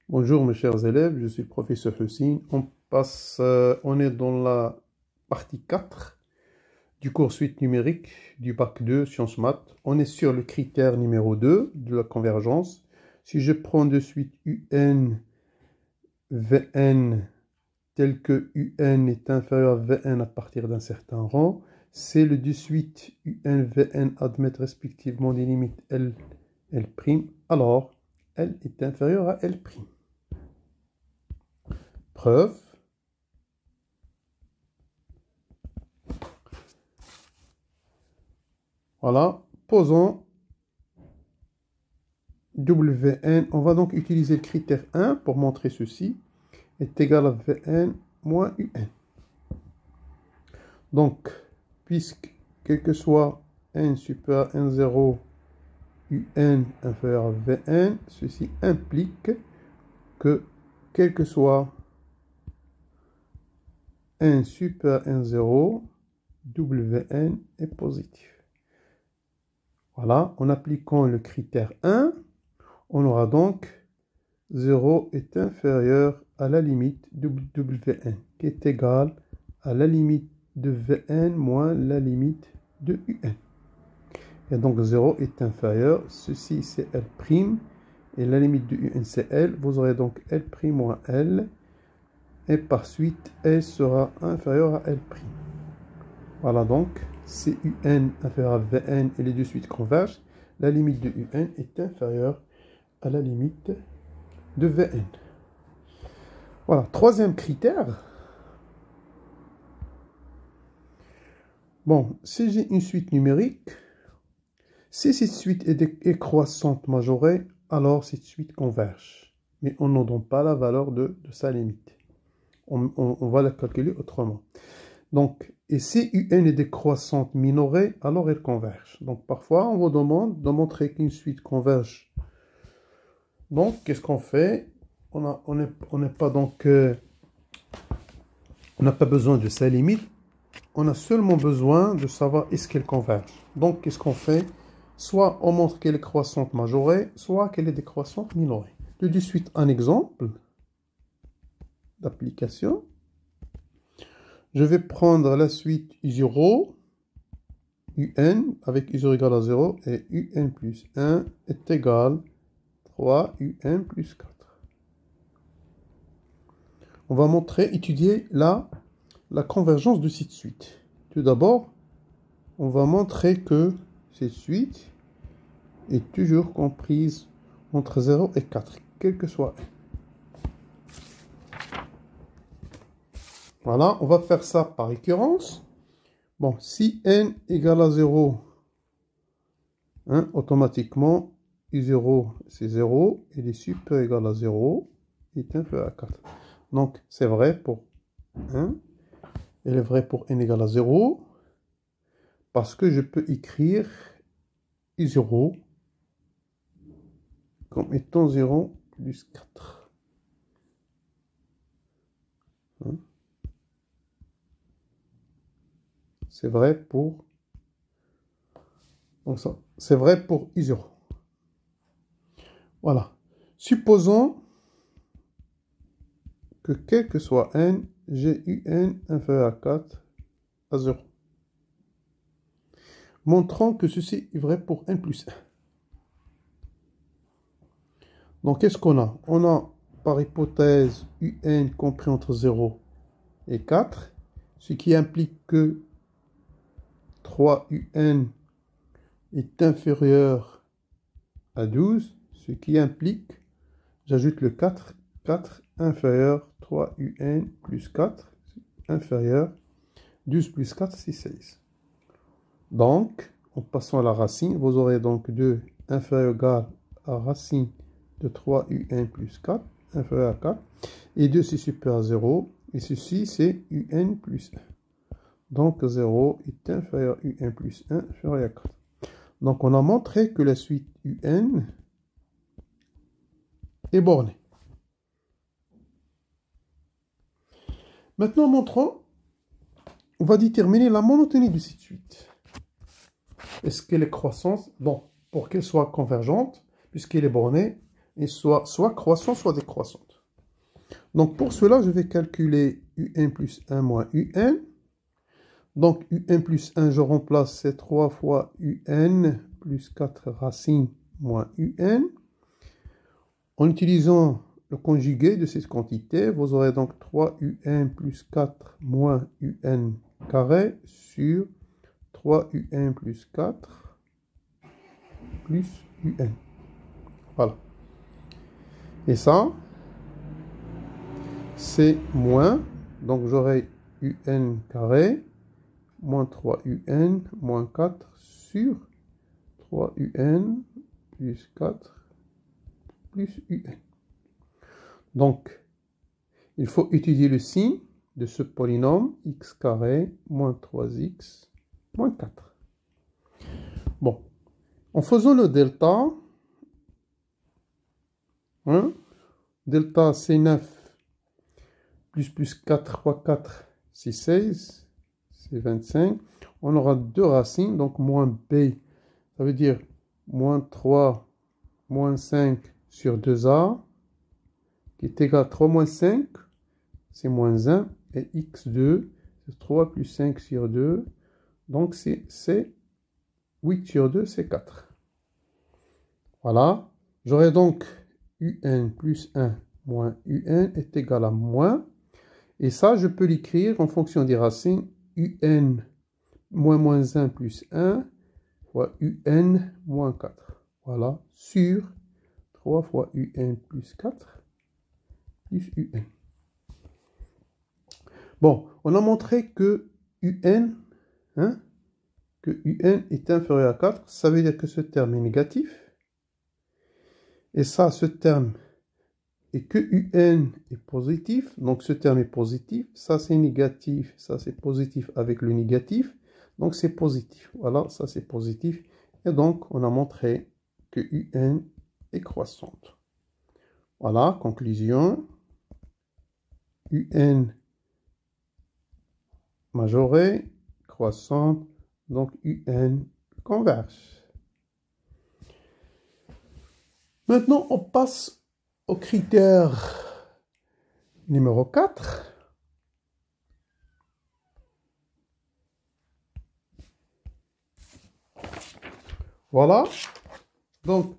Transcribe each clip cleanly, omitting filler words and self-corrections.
Bonjour mes chers élèves, je suis le professeur Hussein. On est dans la partie 4 du cours suite numérique du bac 2 sciences maths. On est sur le critère numéro 2 de la convergence. Si je prends de suite UN, Vn tel que UN est inférieur à Vn à partir d'un certain rang, c'est le de suite UN, Vn admettent respectivement des limites L, L', alors L est inférieur à L'. Preuve. Voilà, posons Wn. On va donc utiliser le critère 1 pour montrer ceci est égal à Vn moins Un. Donc, puisque quel que soit n supérieur à n0, Un inférieur à Vn, ceci implique que quel que soit n supérieur à n0, Wn est positif. Voilà, en appliquant le critère 1, on aura donc 0 est inférieur à la limite de Wn, qui est égale à la limite de Vn moins la limite de Un. Et donc 0 est inférieur, ceci c'est L', et la limite de Un c'est L, vous aurez donc L' moins L, et par suite L sera inférieur à L'. Voilà donc, si Un inférieur à Vn et les deux suites convergent, la limite de Un est inférieure à la limite de Vn. Voilà, troisième critère. Bon, si j'ai une suite numérique, si cette suite est décroissante majorée, alors cette suite converge. Mais on n'en donne pas la valeur de sa limite. On va la calculer autrement. Donc, et si UN est décroissante minorée, alors elle converge. Donc, parfois, on vous demande de montrer qu'une suite converge. Donc, qu'est-ce qu'on fait? On n'est pas donc... on n'a pas besoin de sa limite. On a seulement besoin de savoir est-ce qu'elle converge. Donc, qu'est-ce qu'on fait? Soit on montre qu'elle est croissante majorée, soit qu'elle est décroissante minorée. De suite, un exemple d'application. Je vais prendre la suite U0, UN avec U0 égale à 0 et UN plus 1 est égal à 3UN plus 4. On va étudier la convergence de cette suite. Tout d'abord, on va montrer que cette suite est toujours comprise entre 0 et 4, quel que soit n. Voilà, on va faire ça par récurrence. Bon, si n égale à 0, hein, automatiquement, U0 c'est 0, et les supérieurs égal à 0 est inférieur à 4. Donc, c'est vrai pour 1, elle est vraie pour n égale à 0, parce que je peux écrire U0 comme étant 0 plus 4. Hein? C'est vrai pour... Donc ça, c'est vrai pour U0. Voilà. Supposons que quel que soit n, j'ai UN inférieur à 4 à 0. Montrons que ceci est vrai pour n plus 1. Donc, qu'est-ce qu'on a? On a, par hypothèse, UN compris entre 0 et 4, ce qui implique que 3UN est inférieur à 12, ce qui implique, j'ajoute le 4, 4 inférieur 3UN plus 4, inférieur 12 plus 4, c'est 16. Donc, en passant à la racine, vous aurez donc 2 inférieur égal à racine de 3UN plus 4, inférieur à 4, et 2 c'est supérieur à 0, et ceci c'est UN plus 1. Donc 0 est inférieur à UN plus 1, inférieur à 4. Donc on a montré que la suite UN est bornée. Maintenant montrons, on va déterminer la monotonie de cette suite. Est-ce qu'elle est croissante? Bon, pour qu'elle soit convergente, puisqu'elle est bornée, et soit croissante, soit décroissante. Donc pour cela, je vais calculer un plus 1 moins un. Donc un plus 1, je remplace, c'est 3 fois un plus 4 racine moins un. En utilisant le conjugué de cette quantité, vous aurez donc 3un plus 4 moins un carré sur 3un plus 4 plus un. Voilà. Et ça, c'est moins, donc j'aurai un carré moins 3un moins 4 sur 3un plus 4 plus un. Donc, il faut étudier le signe de ce polynôme x carré moins 3x moins 4. Bon, en faisant le delta, delta c'est 9, plus 4 fois 4, c'est 16, c'est 25. On aura deux racines, donc moins b, ça veut dire moins 3, moins 5 sur 2a, qui est égal à 3 moins 5, c'est moins 1, et x2, c'est 3 plus 5 sur 2, donc c'est 8 sur 2, c'est 4. Voilà, j'aurai donc un plus 1 moins un est égal à moins, et ça, je peux l'écrire en fonction des racines, un moins 1 plus 1 fois un moins 4. Voilà, sur 3 fois un plus 4 plus un. Bon, on a montré que un est inférieur à 4, ça veut dire que ce terme est négatif. Et ça, ce terme est que un est positif, donc ce terme est positif. Ça, c'est négatif, ça, c'est positif avec le négatif, donc c'est positif. Voilà, ça, c'est positif. Et donc, on a montré que un est croissante. Voilà, conclusion. Un majorée, croissante, donc un converge. Maintenant, on passe au critère numéro 4. Voilà. Donc,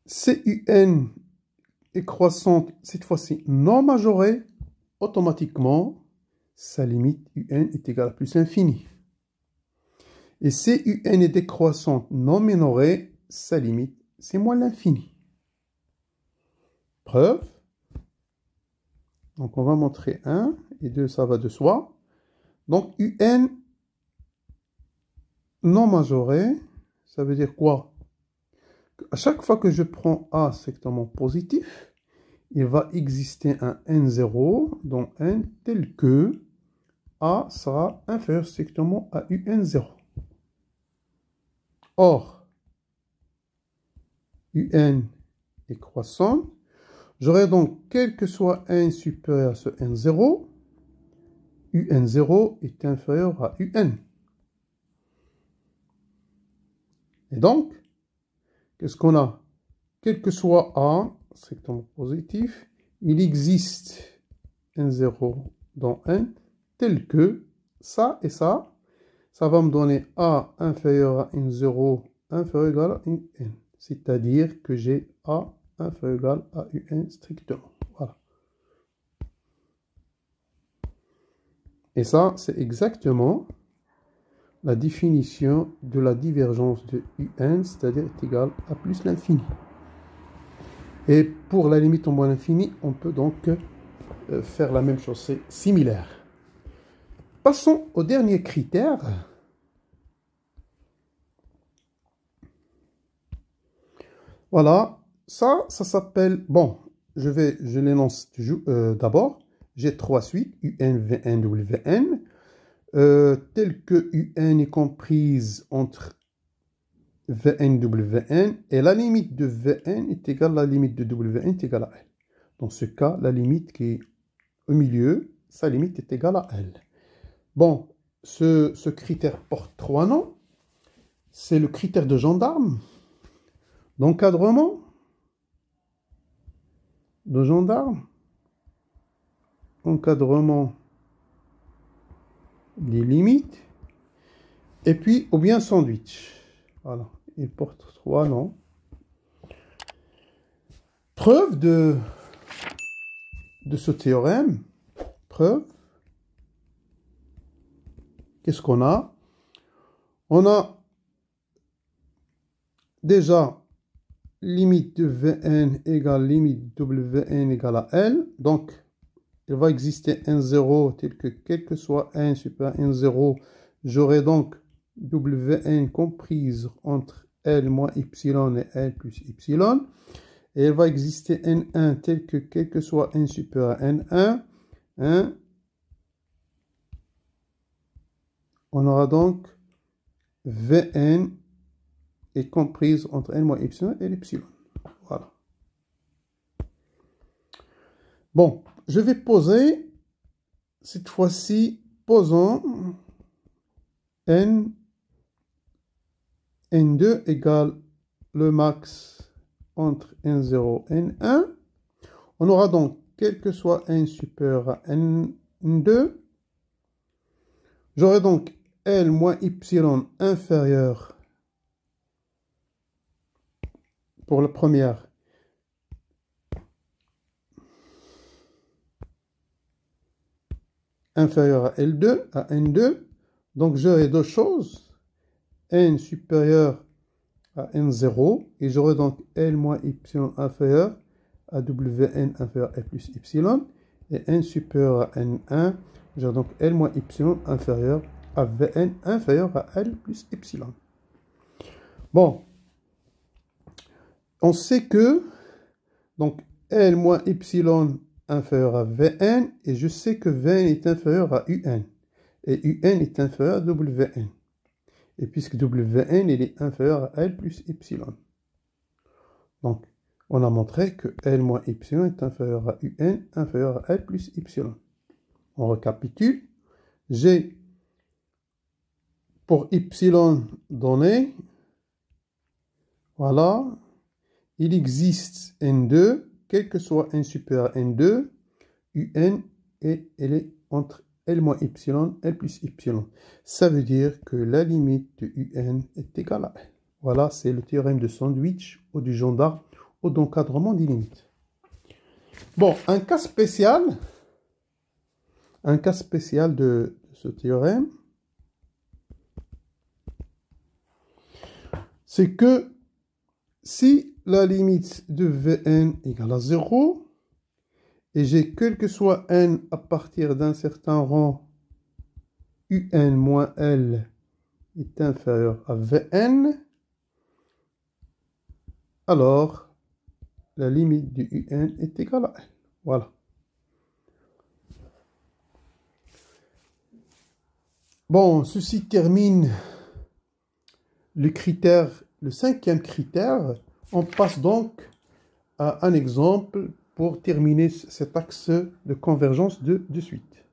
CUN est croissante, cette fois-ci non majorée, automatiquement, sa limite UN est égale à plus infini. Et CUN est décroissante non minorée, sa limite, c'est moins l'infini. Preuve. Donc, on va montrer 1 et 2, ça va de soi. Donc, UN non majoré, ça veut dire quoi? À chaque fois que je prends A strictement positif, il va exister un N0 dont N tel que A sera inférieur strictement à UN0. Or, UN est croissant. J'aurai donc, quel que soit N supérieur à ce N0, UN0 est inférieur à UN. Et donc, qu'est-ce qu'on a? Quel que soit A, strictement positif, il existe N0 dans N, tel que ça et ça va me donner A inférieur à N0 inférieur égal à UN. C'est-à-dire que j'ai A inférieur égal à UN strictement. Voilà. Et ça, c'est exactement la définition de la divergence de UN, c'est-à-dire est égal à plus l'infini. Et pour la limite en moins l'infini, on peut donc faire la même chose, c'est similaire. Passons au dernier critère. Voilà, ça s'appelle, bon, je l'énonce d'abord. J'ai trois suites, UN, Vn, Wn, telles que UN est comprise entre Vn, Wn, et la limite de Vn est égale à la limite de Wn est égale à L. Dans ce cas, la limite qui est au milieu, sa limite est égale à L. Bon, ce critère porte trois noms. C'est le critère de gendarme, d'encadrement de gendarme, encadrement des limites, et puis ou bien sandwich. Voilà, il porte 3 noms. Preuve de ce théorème. Preuve. Qu'est-ce qu'on a? On a déjà limite de Vn égale limite Wn égale à L. Donc, il va exister un 0 tel que quel que soit n supérieur à n0. J'aurai donc Wn comprise entre L moins epsilon et L plus epsilon. Et il va exister n1 tel que quel que soit n supérieur à n1. Hein. On aura donc Vn est comprise entre n moins epsilon et l'epsilon. Voilà. Bon, je vais poser, cette fois-ci, posons n, n2 égale le max entre n0 et n1. On aura donc, quel que soit n supérieur à n2, j'aurai donc L moins epsilon inférieur pour la première inférieur à L2, à N2. Donc j'aurai deux choses, N supérieur à N0, et j'aurai donc L moins epsilon inférieur à Wn inférieur à L plus epsilon, et N supérieur à N1, j'aurai donc L moins epsilon inférieur à Vn inférieur à L plus epsilon. Bon, on sait que donc L moins epsilon inférieur à Vn, et je sais que Vn est inférieur à Un, et Un est inférieur à Wn. Et puisque Wn il est inférieur à L plus epsilon. Donc, on a montré que L moins epsilon est inférieur à Un, inférieur à L plus epsilon. On récapitule. J'ai pour epsilon donné, voilà, il existe N2, quel que soit n supérieur à N2, Un, et elle est entre L moins epsilon, L plus epsilon. Ça veut dire que la limite de Un est égale à L. Voilà, c'est le théorème de sandwich ou du gendarme ou d'encadrement des limites. Bon, un cas spécial de ce théorème, c'est que si la limite de Vn égale à 0, et j'ai quel que soit n à partir d'un certain rang, Un moins L est inférieur à Vn, alors la limite de Un est égale à L. Voilà. Bon, ceci termine le cinquième critère. On passe donc à un exemple pour terminer cet axe de convergence de suite.